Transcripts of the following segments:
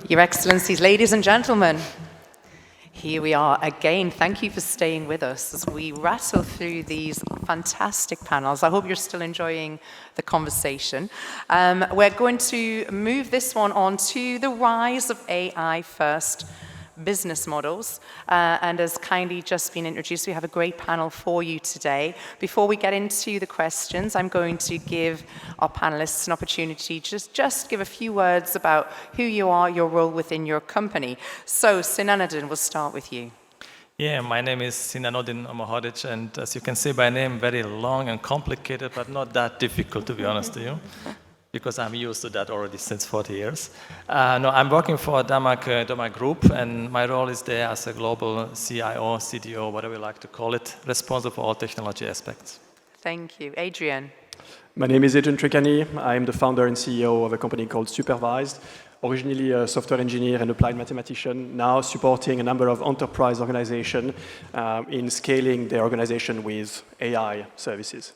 Your Excellencies, ladies and gentlemen, here we are again. Thank you for staying with us as we wrestle through these fantastic panels. I hope you're still enjoying the conversation. We're going to move this one on to the rise of AI-first business models. And as kindly just been introduced, we have a great panel for you today. Before we get into the questions, I'm going to give our panelists an opportunity to just give a few words about who you are, your role within your company. So, Sinanudin, we'll start with you. Yeah, my name is Sinanudin Omerhodzic, and as you can see by name, very long and complicated, but not that difficult, to be honest with you, because I'm used to that already since 40 years. No, I'm working for DAMAC Group, and my role is there as a global CIO, CDO, whatever you like to call it, responsible for all technology aspects. Thank you. Adrien. My name is Adrien Treccani. I'm the founder and CEO of a company called Supervised, originally a software engineer and applied mathematician, now supporting a number of enterprise organizations in scaling their organization with AI services.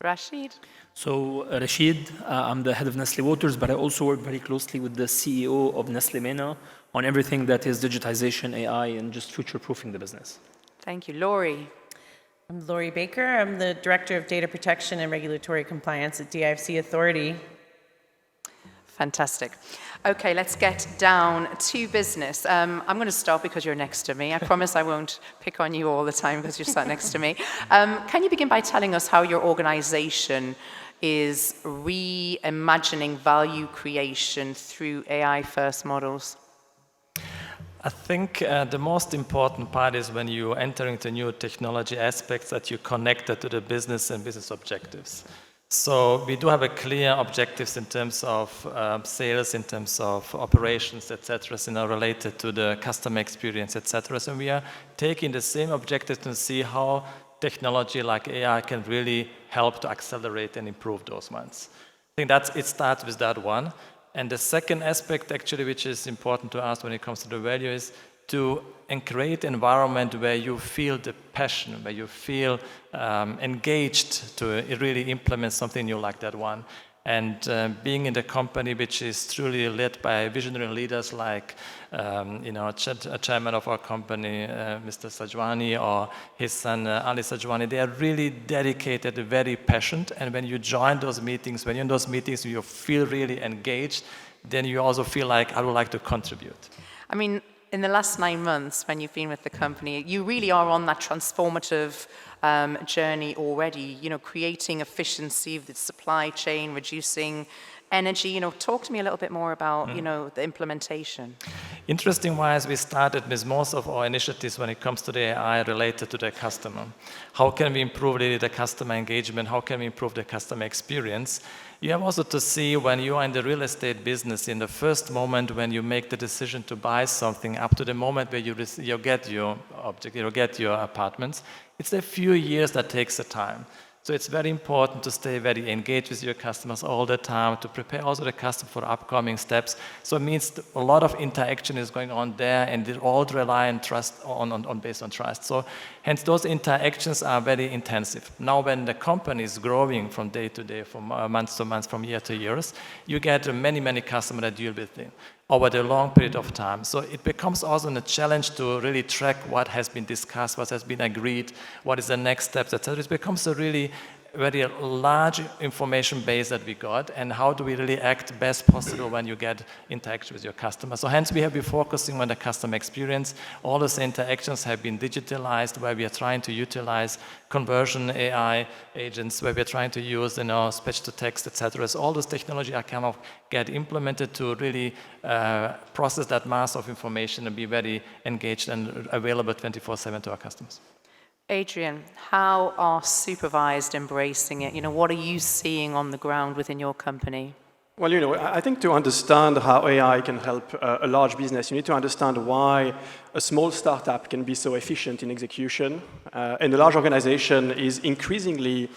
Rachid. So, Rachid, I'm the head of Nestlé Waters, but I also work very closely with the CEO of Nestlé MENA on everything that is digitization, AI, and just future-proofing the business. Thank you. Laurie. I'm Laurie Baker. I'm the Director of Data Protection and Regulatory Compliance at DIFC Authority. Fantastic. Okay, let's get down to business. I'm going to start because you're next to me. I promise I won't pick on you all the time because you're sat next to me. Can you begin by telling us how your organization is reimagining value creation through AI-first models? I think the most important part is when you enter into new technology aspects that you connect it to the business and business objectives. So we do have a clear objectives in terms of sales, in terms of operations, etc., related to the customer experience, etc. So we are taking the same objectives to see how technology like AI can really help to accelerate and improve those ones. I think it starts with that one. And the second aspect, actually, which is important to ask when it comes to the value, is to create an environment where you feel the passion, where you feel engaged to really implement something new like that one. And being in the company which is truly led by visionary leaders like, a chairman of our company, Mr. Sajwani, or his son, Ali Sajwani, they are really dedicated, very passionate. And when you join those meetings, when you're in those meetings, you feel really engaged, then you also feel like, I would like to contribute. I mean, in the last 9 months, when you've been with the company, you really are on that transformative journey already, creating efficiency of the supply chain, reducing energy. Talk to me a little bit more about, the implementation. Interesting-wise, we started with most of our initiatives when it comes to the AI related to the customer. How can we improve really the customer engagement? How can we improve the customer experience? You have also to see when you are in the real estate business, in the first moment when you make the decision to buy something, up to the moment where you get your object, you get your apartments, it's a few years that takes the time. So it's very important to stay very engaged with your customers all the time, to prepare also the customer for upcoming steps. So it means a lot of interaction is going on there, and they all rely on trust, based on trust. So hence those interactions are very intensive. Now when the company is growing from day to day, from month to month, from year to years, you get many, many customers that deal with it over the long period of time. So it becomes also a challenge to really track what has been discussed, what has been agreed, what is the next steps, etc. It becomes a really very large information base that we got, and how do we really act best possible when you get interaction with your customer. So hence we have been focusing on the customer experience. All those interactions have been digitalized, where we are trying to utilize conversion AI agents, where we are trying to use speech to text, etc. So all those technology are kind of get implemented to really process that mass of information and be very engaged and available 24/7 to our customers. Adrien, how are Supervised embracing it? What are you seeing on the ground within your company? Well, I think to understand how AI can help a large business, you need to understand why a small startup can be so efficient in execution, and a large organization is increasingly,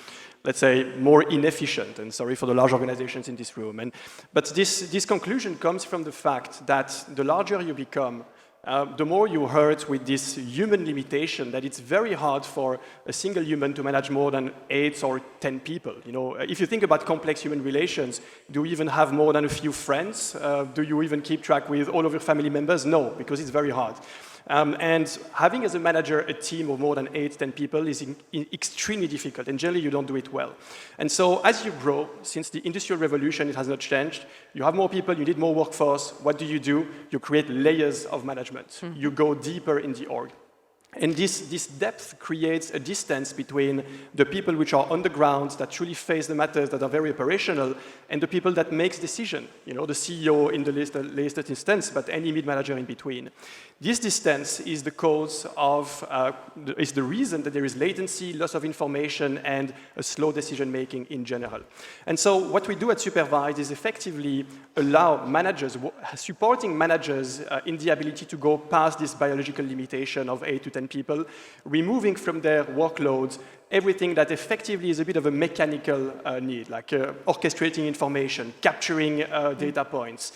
let's say, more inefficient. And sorry for the large organizations in this room. But this conclusion comes from the fact that the larger you become, the more you hurt with this human limitation that it's very hard for a single human to manage more than 8 or 10 people. You know, if you think about complex human relations, do you even have more than a few friends? Do you even keep track with all of your family members? No, because it's very hard. And having as a manager a team of more than 8, 10 people is extremely difficult, and generally you don't do it well. And so as you grow, since the Industrial Revolution, it has not changed. You have more people, you need more workforce. What do? You create layers of management. You go deeper in the org. And this depth creates a distance between the people which are on the ground, that truly face the matters, that are very operational, and the people that makes decision. You know, the CEO in the latest instance, but any mid-manager in between. This distance is the cause of, is the reason that there is latency, loss of information, and a slow decision-making in general. And so what we do at Supervised is effectively allow managers, supporting managers in the ability to go past this biological limitation of 8 to 10 people, removing from their workloads everything that effectively is a bit of a mechanical need, like orchestrating information, capturing data points,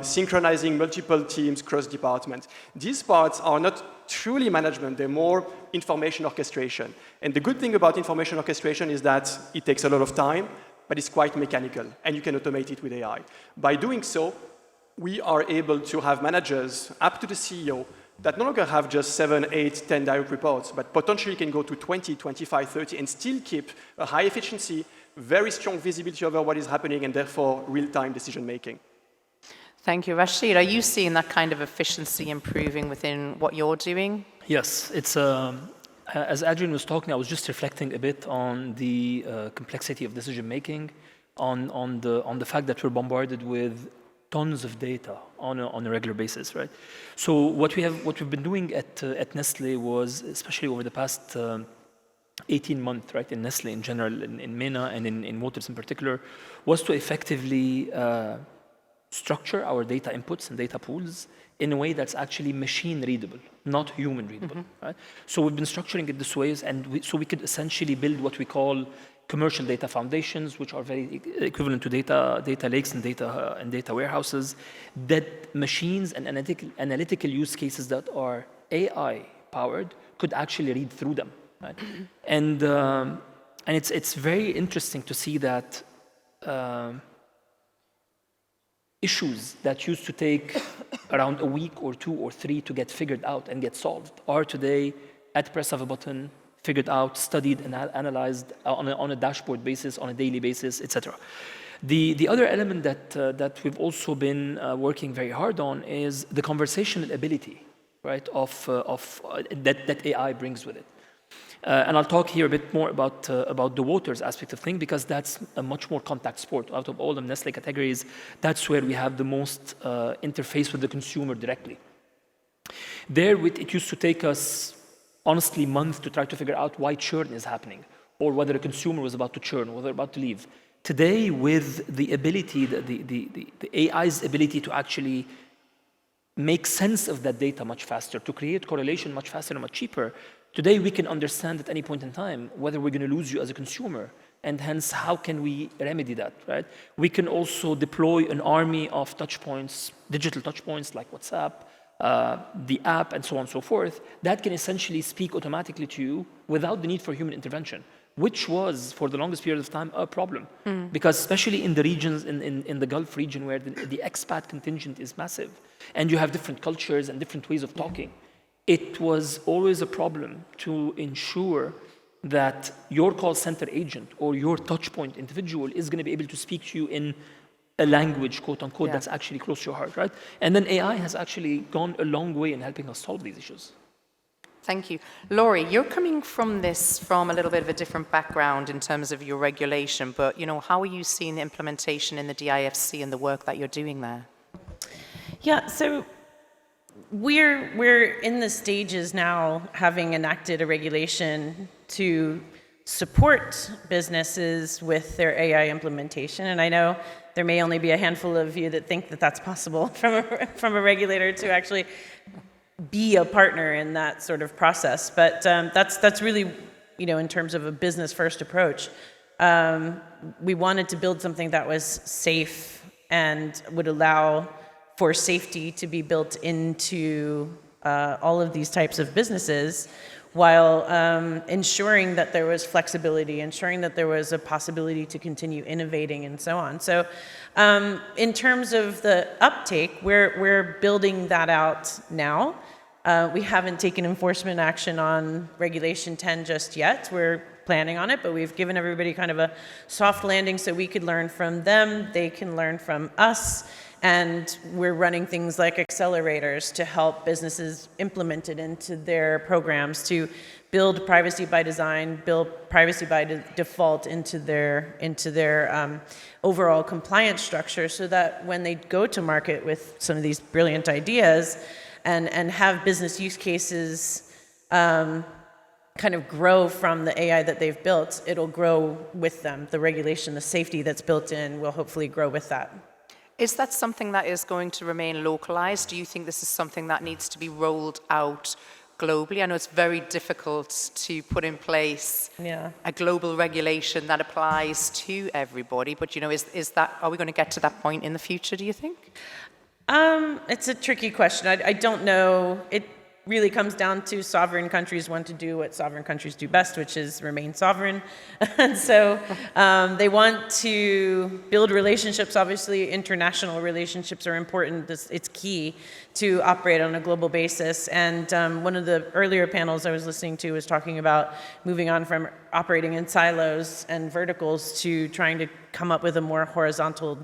synchronizing multiple teams cross departments. These parts are not truly management, they're more information orchestration. And the good thing about information orchestration is that it takes a lot of time, but it's quite mechanical, and you can automate it with AI. By doing so, we are able to have managers up to the CEO that no longer have just 7, 8, 10 direct reports, but potentially can go to 20, 25, 30, and still keep a high efficiency, very strong visibility over what is happening, and therefore real-time decision-making. Thank you. Rachid, are you seeing that kind of efficiency improving within what you're doing? Yes, it's as Adrien was talking, I was just reflecting a bit on the complexity of decision-making, on the fact that we're bombarded with tons of data on a regular basis, right? So what we've been doing at Nestlé was, especially over the past 18 months, right, in Nestlé in general, in MENA and in Waters in particular, was to effectively structure our data inputs and data pools in a way that's actually machine readable, not human readable, right? So we've been structuring it this way, and so we could essentially build what we call commercial data foundations, which are very equivalent to data lakes and data warehouses, that machines and analytical use cases that are AI powered could actually read through them, right? And it's very interesting to see that issues that used to take around a week or 2 or 3 to get figured out and get solved are today, at the press of a button, figured out, studied, and analyzed on a dashboard basis, on a daily basis, etc. The other element that we've also been working very hard on is the conversational ability, right, of that AI brings with it. And I'll talk here a bit more about the Waters aspect of things, because that's a much more contact sport. Out of all the Nestlé categories, that's where we have the most interface with the consumer directly. There, it used to take us honestly months to try to figure out why churn is happening, or whether a consumer was about to churn, or whether about to leave. Today, with the ability, the AI's ability to actually make sense of that data much faster, to create correlation much faster and much cheaper, today we can understand at any point in time whether we're going to lose you as a consumer, and hence how can we remedy that, right? We can also deploy an army of touch points, digital touch points like WhatsApp, the app, and so on and so forth, that can essentially speak automatically to you without the need for human intervention, which was, for the longest period of time, a problem. Because especially in the regions, in the Gulf region, where the expat contingent is massive, and you have different cultures and different ways of talking, it was always a problem to ensure that your call center agent or your touchpoint individual is going to be able to speak to you in a language, quote unquote, that's actually close to your heart, right? And then AI has actually gone a long way in helping us solve these issues. Thank you. Laurie, you're coming from a little bit of a different background in terms of your regulation, but how are you seeing the implementation in the DIFC and the work that you're doing there? Yeah, so we're in the stages now, having enacted a regulation to support businesses with their AI implementation, and I know there may only be a handful of you that think that that's possible from a regulator to actually be a partner in that sort of process. But that's really, in terms of a business-first approach. We wanted to build something that was safe and would allow for safety to be built into all of these types of businesses, while ensuring that there was flexibility, ensuring that there was a possibility to continue innovating and so on. So in terms of the uptake, we're building that out now. We haven't taken enforcement action on Regulation 10 just yet. We're planning on it, but we've given everybody kind of a soft landing so we could learn from them, they can learn from us, and we're running things like accelerators to help businesses implement it into their programs to build privacy by design, build privacy by default into their overall compliance structure, so that when they go to market with some of these brilliant ideas and have business use cases kind of grow from the AI that they've built, it'll grow with them. The regulation, the safety that's built in will hopefully grow with that. Is that something that is going to remain localized? Do you think this is something that needs to be rolled out globally? I know it's very difficult to put in place a global regulation that applies to everybody, but are we going to get to that point in the future, do you think? It's a tricky question. I don't know. It really comes down to sovereign countries want to do what sovereign countries do best, which is remain sovereign. And so they want to build relationships. Obviously, international relationships are important. It's key to operate on a global basis. And one of the earlier panels I was listening to was talking about moving on from operating in silos and verticals to trying to come up with a more horizontal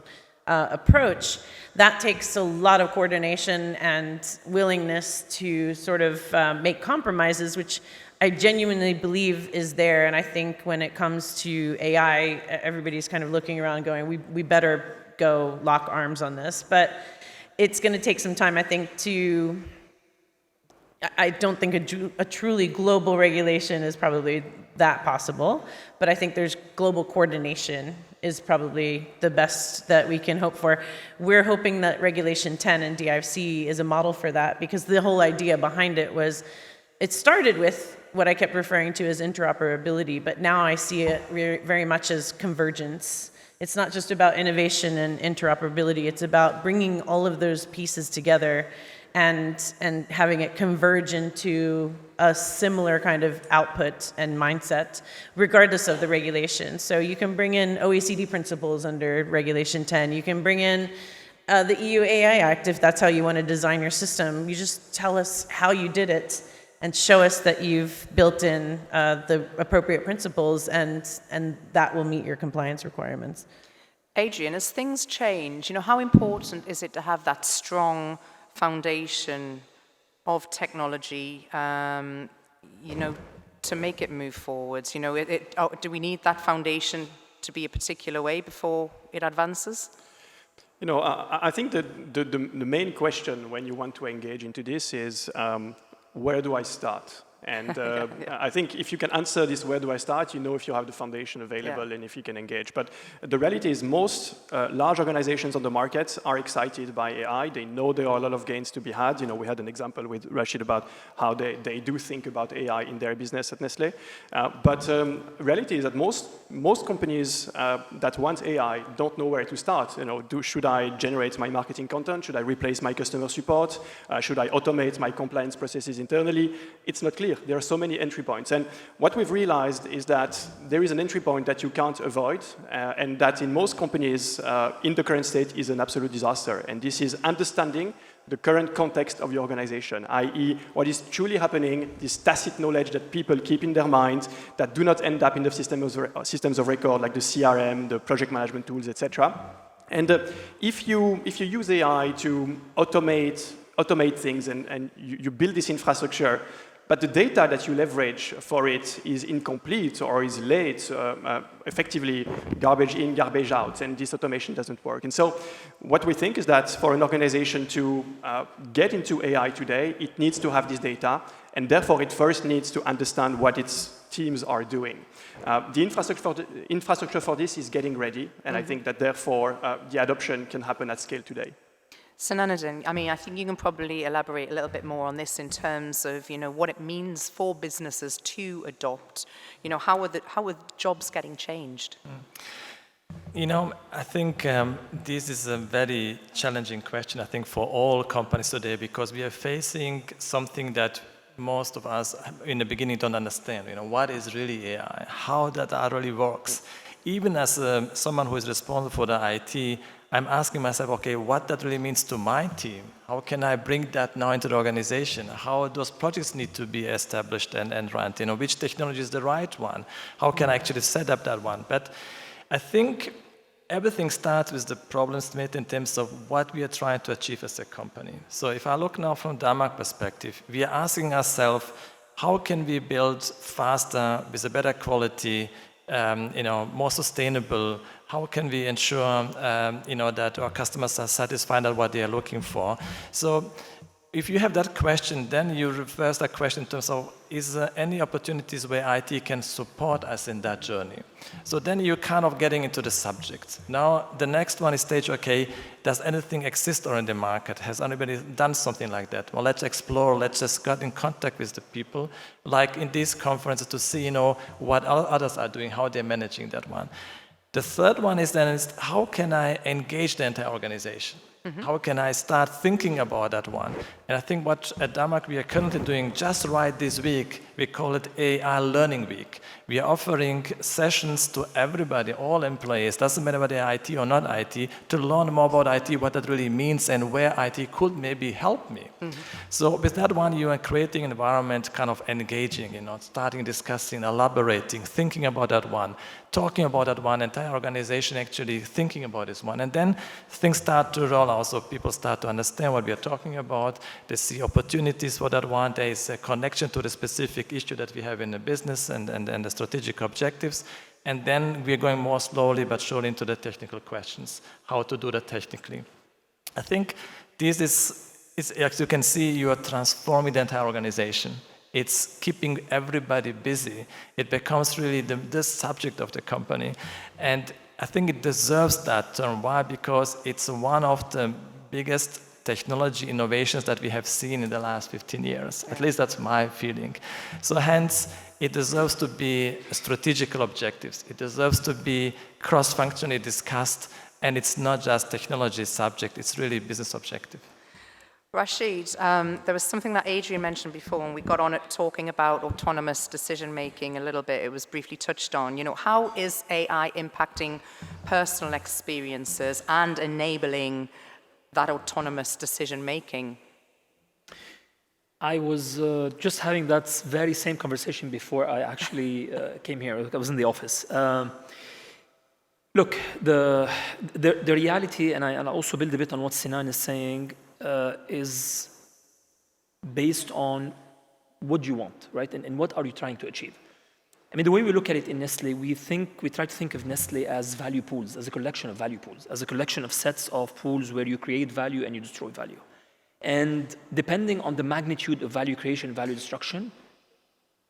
approach. That takes a lot of coordination and willingness to sort of make compromises, which I genuinely believe is there. And I think when it comes to AI, everybody's kind of looking around going, we better go lock arms on this. But it's going to take some time, I think, I don't think a truly global regulation is probably that possible, but I think there's global coordination is probably the best that we can hope for. We're hoping that Regulation 10 and DIFC is a model for that, because the whole idea behind it was, it started with what I kept referring to as interoperability, but now I see it very much as convergence. It's not just about innovation and interoperability, it's about bringing all of those pieces together and having it converge into a similar kind of output and mindset, regardless of the regulation. So you can bring in OECD principles under Regulation 10. You can bring in the EU AI Act if that's how you want to design your system. You just tell us how you did it and show us that you've built in the appropriate principles, and that will meet your compliance requirements. Adrien, as things change, how important is it to have that strong foundation of technology, to make it move forwards? Do we need that foundation to be a particular way before it advances? I think that the main question when you want to engage into this is, where do I start? And I think if you can answer this, where do I start, if you have the foundation available and if you can engage. But the reality is most large organizations on the market are excited by AI. They know there are a lot of gains to be had. We had an example with Rachid about how they do think about AI in their business at Nestlé. But reality is that most companies that want AI don't know where to start. Should I generate my marketing content? Should I replace my customer support? Should I automate my compliance processes internally? It's not clear. There are so many entry points. And what we've realized is that there is an entry point that you can't avoid, and that in most companies in the current state is an absolute disaster. And this is understanding the current context of your organization, i.e. what is truly happening, this tacit knowledge that people keep in their minds that do not end up in the systems of record, like the CRM, the project management tools, etc. And if you use AI to automate things and you build this infrastructure, but the data that you leverage for it is incomplete or is late, effectively garbage in, garbage out, and this automation doesn't work. And so what we think is that for an organization to get into AI today, it needs to have this data, and therefore it first needs to understand what its teams are doing. The infrastructure for this is getting ready, and I think that therefore the adoption can happen at scale today. Sinanudin, I think you can probably elaborate a little bit more on this in terms of, what it means for businesses to adopt. How are jobs getting changed? I think this is a very challenging question, I think, for all companies today, because we are facing something that most of us in the beginning don't understand. What is really AI? How that really works? Even as someone who is responsible for the IT, I'm asking myself, okay, what that really means to my team? How can I bring that now into the organization? How those projects need to be established and run? Which technology is the right one? How can I actually set up that one? But I think everything starts with the problem statement in terms of what we are trying to achieve as a company. So if I look now from DAMAC perspective, we are asking ourselves, how can we build faster with a better quality, more sustainable? How can we ensure, that our customers are satisfied with what they are looking for? So if you have that question, then you reverse that question in terms of, is there any opportunities where IT can support us in that journey? So then you're kind of getting into the subject. Now, the next one is stage, okay, does anything exist already in the market? Has anybody done something like that? Well, let's explore, let's just get in contact with the people, like in these conferences, to see, what others are doing, how they're managing that one. The third one is then, how can I engage the entire organization? How can I start thinking about that one? And I think what at DAMAC we are currently doing just right this week, we call it AI Learning Week. We are offering sessions to everybody, all employees, doesn't matter whether they're IT or not IT, to learn more about IT, what that really means, and where IT could maybe help me. So with that one, you are creating an environment kind of engaging, starting discussing, elaborating, thinking about that one, talking about that one, entire organization actually thinking about this one. And then things start to roll out, so people start to understand what we are talking about. They see opportunities for that one. There is a connection to the specific issue that we have in the business and the strategic objectives. And then we're going more slowly but surely into the technical questions, how to do that technically. I think this is, as you can see, you are transforming the entire organization. It's keeping everybody busy. It becomes really the subject of the company. And I think it deserves that term. Why? Because it's one of the biggest technology innovations that we have seen in the last 15 years. At least that's my feeling. So hence, it deserves to be strategical objectives. It deserves to be cross-functionally discussed, and it's not just technology subject, it's really business objective. Rachid, there was something that Adrien mentioned before when we got on it talking about autonomous decision-making a little bit. It was briefly touched on. How is AI impacting personal experiences and enabling that autonomous decision-making? I was just having that very same conversation before I actually came here. I was in the office. Look, the reality, and I'll also build a bit on what Sinan is saying, is based on what you want, right? And what are you trying to achieve? I mean, the way we look at it in Nestlé, we try to think of Nestlé as value pools, as a collection of value pools, as a collection of sets of pools where you create value and you destroy value. And depending on the magnitude of value creation, value destruction,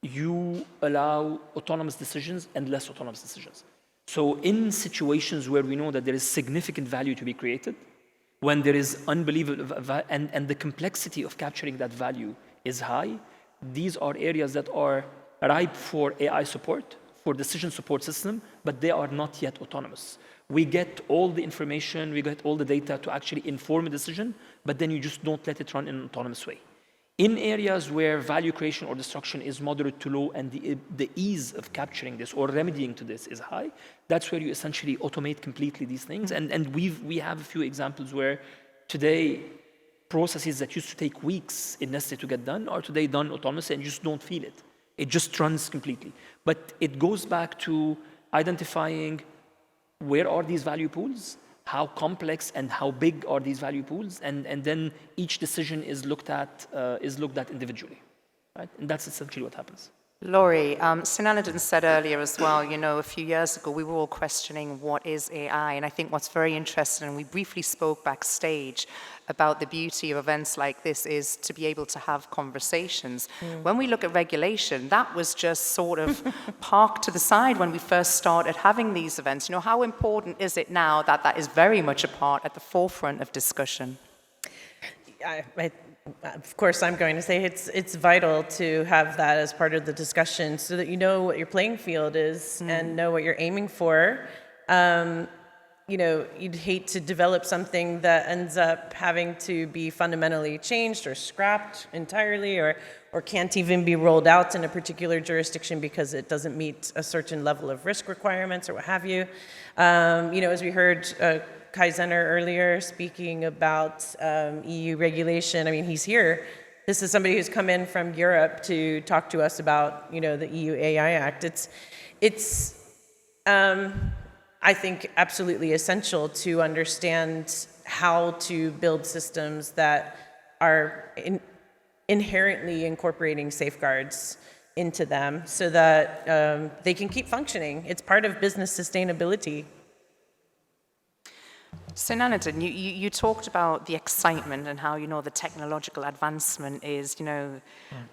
you allow autonomous decisions and less autonomous decisions. So in situations where we know that there is significant value to be created, when there is unbelievable, and the complexity of capturing that value is high, these are areas that are ripe for AI support, for decision support system, but they are not yet autonomous. We get all the information, we get all the data to actually inform a decision, but then you just don't let it run in an autonomous way. In areas where value creation or destruction is moderate to low and the ease of capturing this or remedying to this is high, that's where you essentially automate completely these things. And we have a few examples where today processes that used to take weeks in Nestlé to get done are today done autonomously and you just don't feel it. It just runs completely. But it goes back to identifying where are these value pools, how complex and how big are these value pools, and then each decision is looked at individually, right? And that's essentially what happens. Laurie, Sinanudin said earlier as well, a few years ago we were all questioning what is AI, and I think what's very interesting, and we briefly spoke backstage about the beauty of events like this is to be able to have conversations. When we look at regulation, that was just sort of parked to the side when we first started having these events. How important is it now that that is very much a part at the forefront of discussion? Of course, I'm going to say it's vital to have that as part of the discussion so that you know what your playing field is and know what you're aiming for. you'd hate to develop something that ends up having to be fundamentally changed or scrapped entirely, or can't even be rolled out in a particular jurisdiction because it doesn't meet a certain level of risk requirements or what have you. As we heard Kai Zenner earlier speaking about EU regulation, I mean, he's here. This is somebody who's come in from Europe to talk to us about, the EU AI Act. It's I think, absolutely essential to understand how to build systems that are inherently incorporating safeguards into them so that they can keep functioning. It's part of business sustainability. Sinanudin, you talked about the excitement and how, the technological advancement is,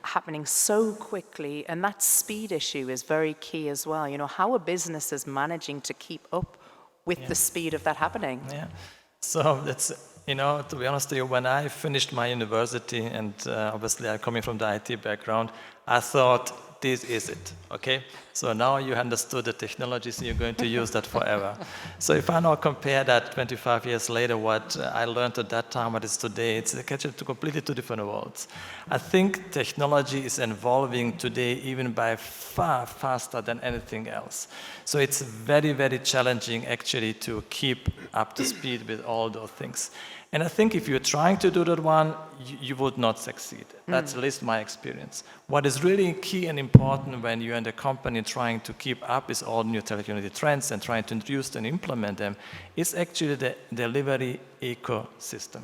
happening so quickly, and that speed issue is very key as well. How are businesses managing to keep up with the speed of that happening? Yeah, so that's, to be honest with you, when I finished my university, and obviously I'm coming from the IT background, I thought, this is it, okay? So now you understood the technology, so you're going to use that forever. So if I now compare that 25 years later, what I learned at that time, what is today, it's actually completely two different worlds. I think technology is evolving today even by far faster than anything else. So it's very, very challenging actually to keep up to speed with all those things. And I think if you're trying to do that one, you would not succeed. That's at least my experience. What is really key and important when you're in the company trying to keep up with all new telecommunication trends and trying to introduce and implement them is actually the delivery ecosystem.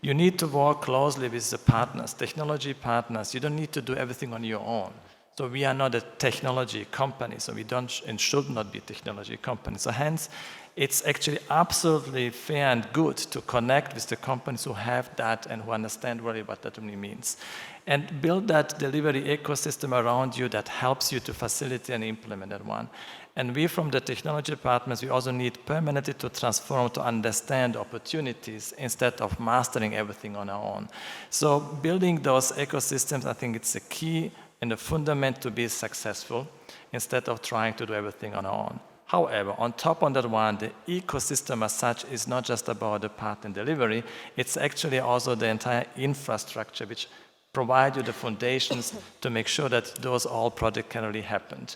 You need to work closely with the partners, technology partners. You don't need to do everything on your own. So we are not a technology company, so we don't and should not be a technology company. So hence, it's actually absolutely fair and good to connect with the companies who have that and who understand really what that really means. And build that delivery ecosystem around you that helps you to facilitate and implement that one. And we from the technology departments, we also need permanently to transform to understand opportunities instead of mastering everything on our own. So building those ecosystems, I think it's a key and a fundament to be successful instead of trying to do everything on our own. However, on top of that one, the ecosystem as such is not just about the part and delivery, it's actually also the entire infrastructure which provide you the foundations to make sure that those all projects can really happen.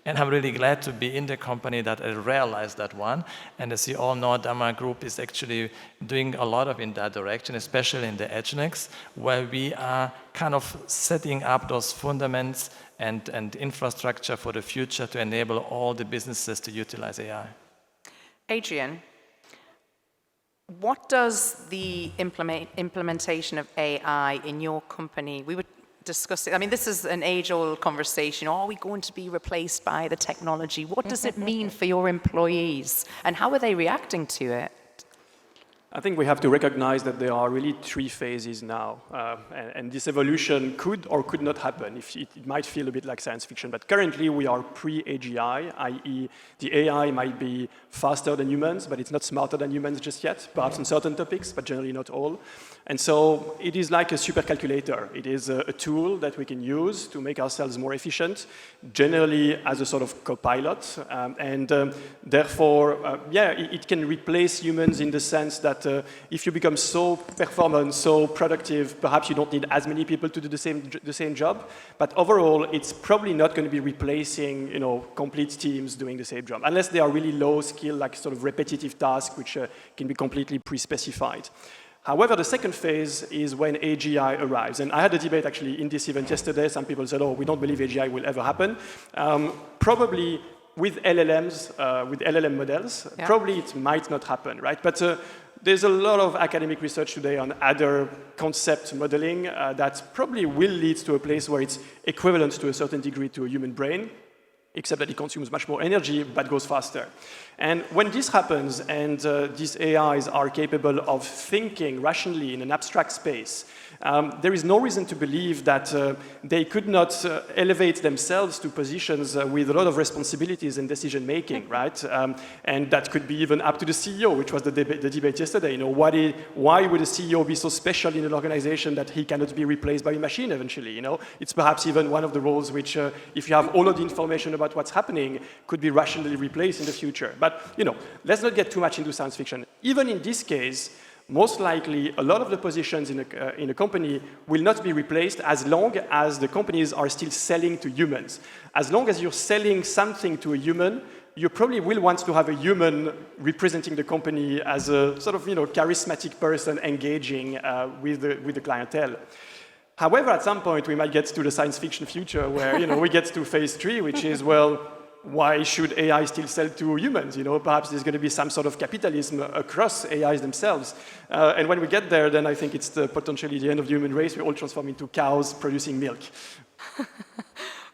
And I'm really glad to be in the company that I realized that one. And as you all know, DAMAC Group is actually doing a lot of in that direction, especially in the EdgeNex, where we are kind of setting up those fundaments and infrastructure for the future to enable all the businesses to utilize AI. Adrien, what does the implementation of AI in your company, we were discussing, I mean, this is an age-old conversation. Are we going to be replaced by the technology? What does it mean for your employees? And how are they reacting to it? I think we have to recognize that there are really three phases now, and this evolution could or could not happen. It might feel a bit like science fiction, but currently we are pre-AGI, i.e. the AI might be faster than humans, but it's not smarter than humans just yet, perhaps on certain topics, but generally not all. And so it is like a supercalculator. It is a tool that we can use to make ourselves more efficient, generally as a sort of co-pilot, therefore, it can replace humans in the sense that if you become so performant, so productive, perhaps you don't need as many people to do the same job. But overall, it's probably not going to be replacing, complete teams doing the same job, unless they are really low skill, like sort of repetitive tasks, which can be completely pre-specified. However, the second phase is when AGI arrives. And I had a debate actually in this event yesterday. Some people said, oh, we don't believe AGI will ever happen. Probably with LLMs, with LLM models, probably it might not happen, right? But there's a lot of academic research today on other concept modeling that probably will lead to a place where it's equivalent to a certain degree to a human brain, except that it consumes much more energy, but goes faster. And when this happens, and these AIs are capable of thinking rationally in an abstract space, there is no reason to believe that they could not elevate themselves to positions with a lot of responsibilities and decision-making, right? And that could be even up to the CEO, which was the debate yesterday. You know, why would a CEO be so special in an organization that he cannot be replaced by a machine eventually? You know, it's perhaps even one of the roles which, if you have all of the information about what's happening, could be rationally replaced in the future. But, you know, let's not get too much into science fiction. Even in this case, most likely a lot of the positions in a company will not be replaced as long as the companies are still selling to humans. As long as you're selling something to a human, you probably will want to have a human representing the company as a sort of, you know, charismatic person engaging with the clientele. However, at some point we might get to the science fiction future where, you know, we get to phase 3, which is, well, why should AI still sell to humans? You know, perhaps there's going to be some sort of capitalism across AIs themselves. And when we get there, then I think it's potentially the end of the human race. We all transform into cows producing milk.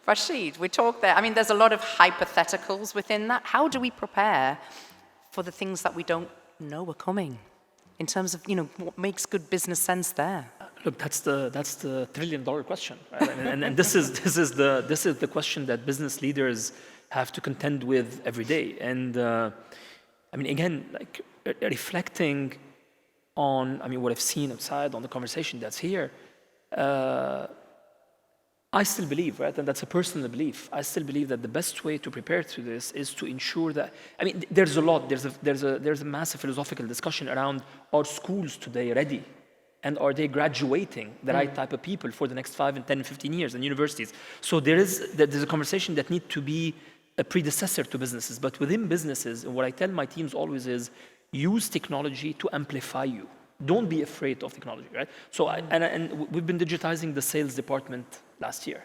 Rachid, we talked there. I mean, there's a lot of hypotheticals within that. How do we prepare for the things that we don't know are coming in terms of, you know, what makes good business sense there? Look, that's the trillion-dollar question, right? and this is the question that business leaders have to contend with every day. And I mean, again, like reflecting on, I mean, what I've seen outside, on the conversation that's here, I still believe, right, and that's a personal belief, I still believe that the best way to prepare to this is to ensure that, I mean, there's a massive philosophical discussion around, are schools today ready? And are they graduating the right type of people for the next 5 and 10 and 15 years in universities? So there's a conversation that needs to be a predecessor to businesses. But within businesses, and what I tell my teams always is, use technology to amplify you. Don't be afraid of technology, right? So, and we've been digitizing the sales department last year.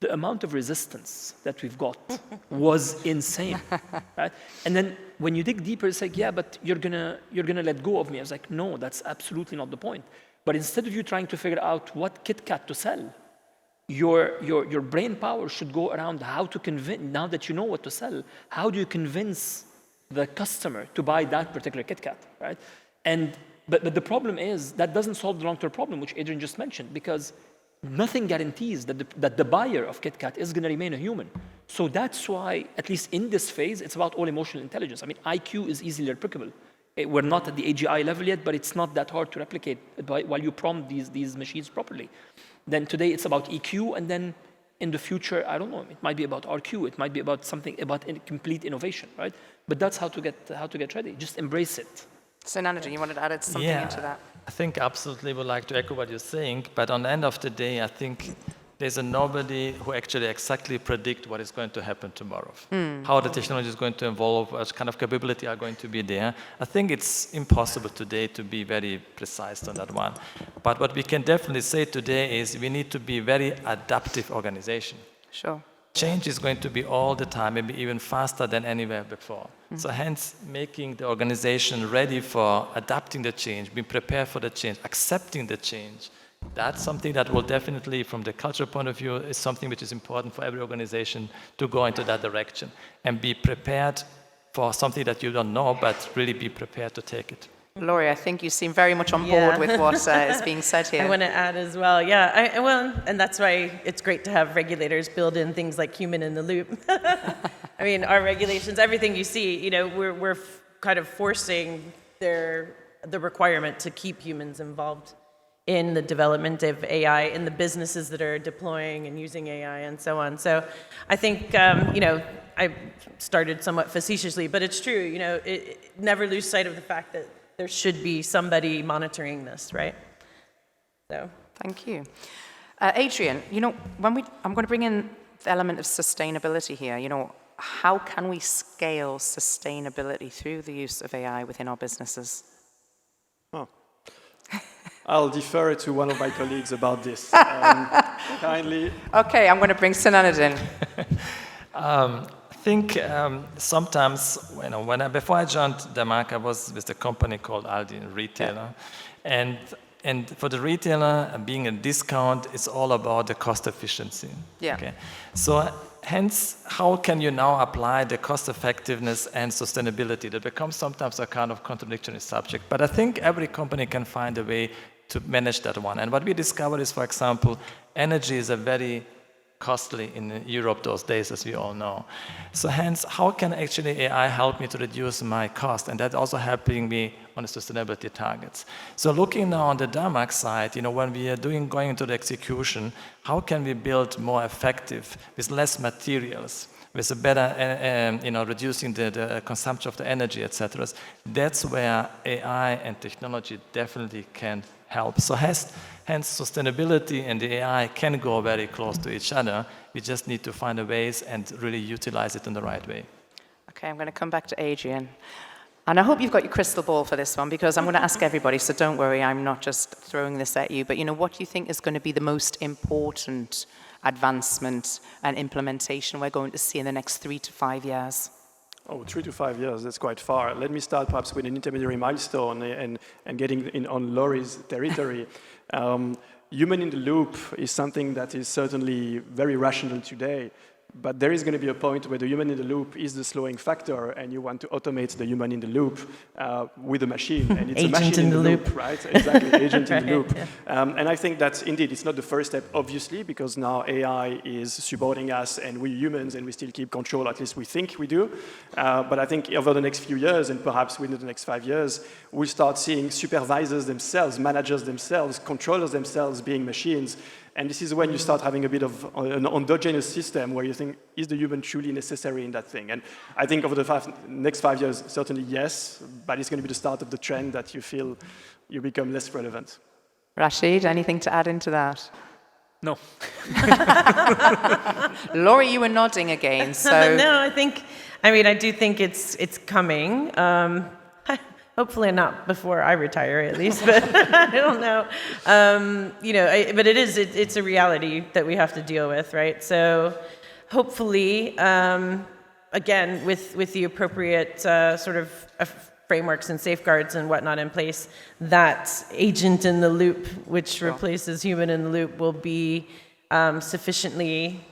The amount of resistance that we've got was insane, right? And then when you dig deeper, it's like, yeah, but you're gonna let go of me. I was like, no, that's absolutely not the point. But instead of you trying to figure out what Kit Kat to sell, your brain power should go around how to convince, now that you know what to sell, how do you convince the customer to buy that particular Kit Kat, right? But the problem is that doesn't solve the long-term problem, which Adrien just mentioned, because nothing guarantees that the buyer of Kit Kat is going to remain a human. So that's why, at least in this phase, it's about all emotional intelligence. I mean, IQ is easily replicable. We're not at the AGI level yet, but it's not that hard to replicate while you prompt these machines properly. Then today it's about EQ, and then in the future, I don't know, it might be about RQ, it might be about something about complete innovation, right? But that's how to get ready. Just embrace it. Sinanudin, you wanted to add something into that? I think absolutely would like to echo what you're saying, but on the end of the day, I think there's nobody who actually exactly predict what is going to happen tomorrow. How the technology is going to evolve, what kind of capability are going to be there. I think it's impossible today to be very precise on that one. But what we can definitely say today is we need to be very adaptive organization. Sure. Change is going to be all the time, maybe even faster than anywhere before. So hence, making the organization ready for adapting the change, being prepared for the change, accepting the change, that's something that will definitely, from the cultural point of view, is something which is important for every organization to go into that direction and be prepared for something that you don't know, but really be prepared to take it. Laurie, I think you seem very much on board with what is being said here. I want to add as well, well, and that's why it's great to have regulators build in things like human in the loop. I mean, our regulations, everything you see, you know, we're kind of forcing the requirement to keep humans involved in the development of AI, in the businesses that are deploying and using AI and so on. So I think, you know, I started somewhat facetiously, but it's true, you know, never lose sight of the fact that there should be somebody monitoring this, right? So. Thank you. Adrien, you know, I'm going to bring in the element of sustainability here. You know, how can we scale sustainability through the use of AI within our businesses? Oh. I'll defer to one of my colleagues about this. Kindly. Okay, I'm going to bring Sinanudin. I think sometimes, you know, before I joined DAMAC, I was with a company called Aldi, a retailer. And for the retailer, being a discount, it's all about the cost efficiency. Yeah. Okay. So hence, how can you now apply the cost effectiveness and sustainability? That becomes sometimes a kind of contradictory subject. But I think every company can find a way to manage that one. And what we discovered is, for example, energy is a very costly in Europe those days, as we all know. So hence, how can actually AI help me to reduce my cost? And that's also helping me on the sustainability targets. So looking now on the DAMAC side, when we are going into the execution, how can we build more effective with less materials, with a better, reducing the consumption of the energy, etc. That's where AI and technology definitely can help. So hence, sustainability and the AI can go very close to each other. We just need to find a ways and really utilize it in the right way. Okay, I'm going to come back to Adrien. And I hope you've got your crystal ball for this one, because I'm going to ask everybody, so don't worry, I'm not just throwing this at you, but what do you think is going to be the most important advancement and implementation we're going to see in the next 3 to 5 years? Oh, 3 to 5 years, that's quite far. Let me start perhaps with an intermediary milestone and getting in on Laurie's territory. Human in the loop is something that is certainly very rational today, but there is going to be a point where the human in the loop is the slowing factor, and you want to automate the human in the loop with a machine, and it's agent a machine in the loop, right? Exactly, agent in the Right, loop. yeah. And I think that indeed it's not the first step, obviously, because now AI is supporting us, and we're humans, and we still keep control. At least we think we do. But I think over the next few years, and perhaps within the next 5 years, we'll start seeing supervisors themselves, managers themselves, controllers themselves being machines. And this is when you start having a bit of an endogenous system where you think, is the human truly necessary in that thing? And I think over the next 5 years, certainly yes, but it's going to be the start of the trend that you feel you become less relevant. Rachid, anything to add into that? No. Laurie, you were nodding again, so... No, I do think it's coming. Hopefully not before I retire, at least, but I don't know. But it's a reality that we have to deal with, right? So hopefully, again, with the appropriate sort of frameworks and safeguards and whatnot in place, that agent in the loop, which replaces human in the loop, will be sufficiently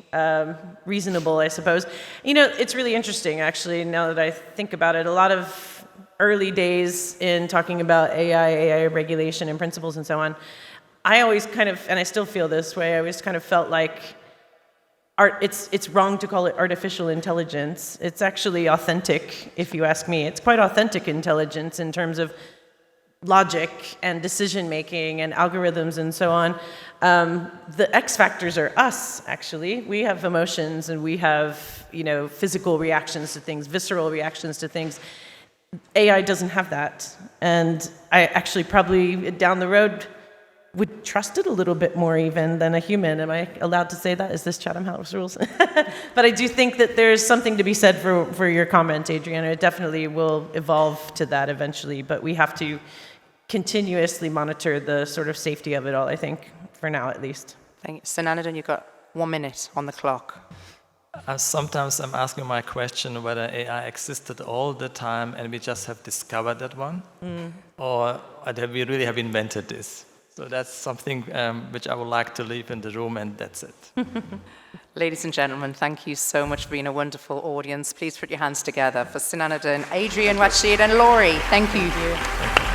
reasonable, I suppose. It's really interesting, actually, now that I think about it. A lot of early days in talking about AI regulation and principles and so on, I always kind of, and I still feel this way, I always kind of felt like it's wrong to call it artificial intelligence. It's actually authentic, if you ask me. It's quite authentic intelligence in terms of logic and decision-making and algorithms and so on. The X factors are us, actually. We have emotions and we have, physical reactions to things, visceral reactions to things. AI doesn't have that, and I actually probably down the road would trust it a little bit more even than a human. Am I allowed to say that? Is this Chatham House rules? But I do think that there's something to be said for your comment, Adrien. It definitely will evolve to that eventually, but we have to continuously monitor the sort of safety of it all, I think, for now at least. Thank you. Sinanudin, you've got 1 minute on the clock. Sometimes I'm asking my question whether AI existed all the time and we just have discovered that one, or have we really have invented this? So that's something which I would like to leave in the room, and that's it. Ladies and gentlemen, thank you so much for being a wonderful audience. Please put your hands together for Sinanudin, Adrien, Rachid, and Laurie. Thank you. Thank you.